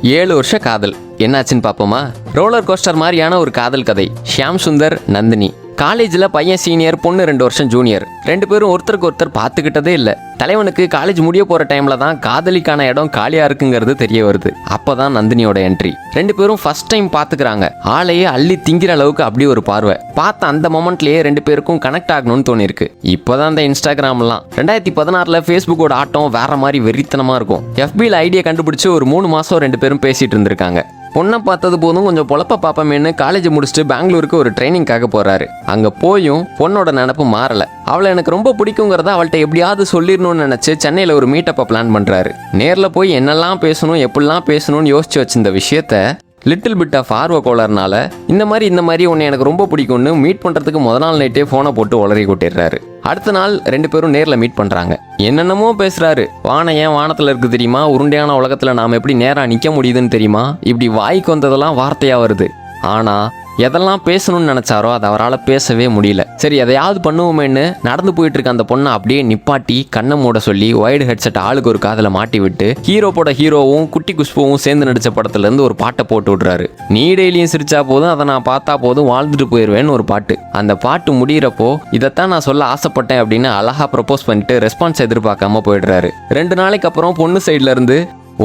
7 வருஷ காதல் என்னாச்சுன்னு பார்ப்போமா? ரோலர் கோஸ்டர் மாதிரியான ஒரு காதல் கதை. ஷியாம் சுந்தர், நந்தினி. காலேஜில் பையன் சீனியர், பொண்ணு 2 வருஷம் ஜூனியர். 2 பேரும் ஒருத்தருக்கு ஒருத்தர் பார்த்துக்கிட்டதே இல்லை. தலைவனுக்கு காலேஜ் முடிய போகிற டைமில் தான் காதலிக்கான இடம் காலியாக இருக்குங்கிறது தெரிய வருது. அப்போ தான் நந்தினியோட என்ட்ரி. 2 பேரும் ஃபர்ஸ்ட் டைம் பார்த்துக்கிறாங்க. ஆளையே அள்ளி திங்கிற அளவுக்கு அப்படி ஒரு பார்வை. பார்த்த அந்த மொமெண்ட்லேயே 2 பேருக்கும் கனெக்ட் ஆகணும்னு தோணிருக்கு. இப்போ தான் இந்த இன்ஸ்டாகிராம்லாம் 2016 ஃபேஸ்புக்கோட ஆட்டம் வேற மாதிரி வெறித்தனமாக இருக்கும். FBயில் ஐடியா கண்டுபிடிச்சி ஒரு 3 மாதம் 2 பேரும் பேசிகிட்டு இருந்திருக்காங்க. பொண்ணை பார்த்தது போதும் கொஞ்சம் பொழப்ப பார்ப்பமேன்னு காலேஜ் முடிச்சுட்டு பெங்களூருக்கு ஒரு ட்ரைனிங்காக போறாரு. அங்க போயும் பொண்ணோட நினப்பு மாறல. அவளை எனக்கு ரொம்ப பிடிக்குங்கிறத அவள்கிட்ட எப்படியாவது சொல்லிடணும்னு நினைச்சு சென்னையில ஒரு மீட்டப்பை பிளான் பண்றாரு. நேர்ல போய் என்னெல்லாம் பேசணும், எப்படிலாம் பேசணும்னு யோசிச்சு வச்சிருந்த விஷயத்த லிட்டில் பிட் ஆஃப் ஆர்வ கோளாறுனால இந்த மாதிரி உன்னை எனக்கு ரொம்ப பிடிக்கும்னு மீட் பண்ணுறதுக்கு முதல் நாள் நைட்டே ஃபோனை போட்டு உளறி கொட்டிடுறாரு. அடுத்த நாள் 2 பேரும் நேரில் மீட் பண்ணுறாங்க. என்னென்னமோ பேசுகிறாரு. வானம் ஏன் வானத்தில் இருக்குது தெரியுமா, உருண்டையான உலகத்தில் நாம் எப்படி நேராக நிற்க முடியுதுன்னு தெரியுமா, இப்படி வாய்க்கு வந்ததெல்லாம் வார்த்தையாக வருது. ஆனால் எதெல்லாம் பேசணும்னு நினச்சாரோ அதை அவரால் பேசவே முடியல. சரி எதையாவது பண்ணுவோமேன்னு நடந்து போயிட்டு இருக்க அந்த பொண்ணை அப்படியே நிப்பாட்டி கண்ணை மூட சொல்லி ஒய்டு ஹெட்செட் ஆளுக்கு ஒரு காதில் மாட்டி விட்டு ஹீரோவும் குட்டி குஷ்புவும் சேர்ந்து நடித்த படத்துலேருந்து ஒரு பாட்டை போட்டு விட்றாரு. நீ டெய்லியும் சிரிச்சா போதும், அதை நான் பார்த்தா போதும், வாழ்ந்துட்டு போயிடுவேன்னு ஒரு பாட்டு. அந்த பாட்டு முடிகிறப்போ இதைத்தான் நான் சொல்ல ஆசைப்பட்டேன் அப்படின்னு அழகா ப்ரப்போஸ் பண்ணிட்டு ரெஸ்பான்ஸ் எதிர்பார்க்காம போயிடுறாரு. 2 நாளைக்கு அப்புறம் பொண்ணு சைட்ல இருந்து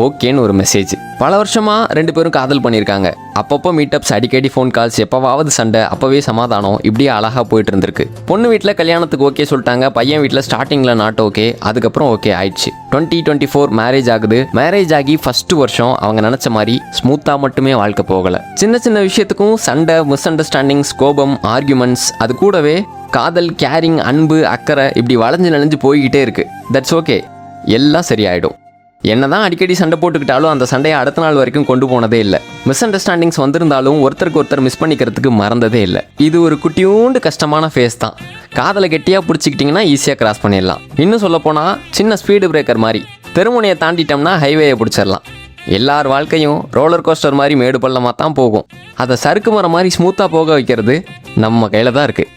ஓகேன்னு ஒரு மெசேஜ். பல வருஷமா 2 பேரும் காதல் பண்ணியிருக்காங்க. அப்பப்போ மீட்டப்ஸ், அடிக்கடி ஃபோன் கால்ஸ், எப்போவாவது சண்டை, அப்பவே சமாதானம், இப்படியே அழகா போயிட்டு இருந்திருக்கு. பொண்ணு வீட்டில் கல்யாணத்துக்கு ஓகே சொல்லிட்டாங்க. பையன் வீட்டில் ஸ்டார்டிங்கில் நாட் ஓகே, அதுக்கப்புறம் ஓகே ஆயிடுச்சு. 2024 மேரேஜ் ஆகுது. மேரேஜ் ஆகி ஃபர்ஸ்ட் வருஷம் அவங்க நினச்ச மாதிரி ஸ்மூத்தாக மட்டுமே வாழ்க்கை போகலை. சின்ன சின்ன விஷயத்துக்கும் சண்டை, மிஸ் அண்டர்ஸ்டாண்டிங்ஸ், கோபம், ஆர்கியூமெண்ட்ஸ், அது கூடவே காதல், கேரிங், அன்பு, அக்கறை இப்படி வளைஞ்சு நெளிஞ்சு போய்கிட்டே இருக்கு. தட்ஸ் ஓகே, எல்லாம் சரியாயிடும். என்னதான் அடிக்கடி சண்டை போட்டுக்கிட்டாலும் அந்த சண்டையை அடுத்த நாள் வரைக்கும் கொண்டு போனதே இல்லை. மிஸ் அண்டர்ஸ்டாண்டிங்ஸ் வந்திருந்தாலும் ஒருத்தருக்கு ஒருத்தர் மிஸ் பண்ணிக்கிறதுக்கு மறந்ததே இல்லை. இது ஒரு குட்டியூண்டு கஷ்டமான ஃபேஸ் தான். காதலை கெட்டியாக பிடிச்சிக்கிட்டிங்கன்னா ஈஸியாக கிராஸ் பண்ணிடலாம். இன்னும் சொல்லப்போனால் சின்ன ஸ்பீடு பிரேக்கர் மாதிரி தெருமுனையை தாண்டிட்டோம்னா ஹைவேயை பிடிச்சிடலாம். எல்லார் வாழ்க்கையும் ரோலர் கோஸ்டர் மாதிரி மேடு பள்ளமாக தான் போகும். அதை சறுக்கு மரம் மாதிரி ஸ்மூத்தாக போக வைக்கிறது நம்ம கையில் தான் இருக்குது.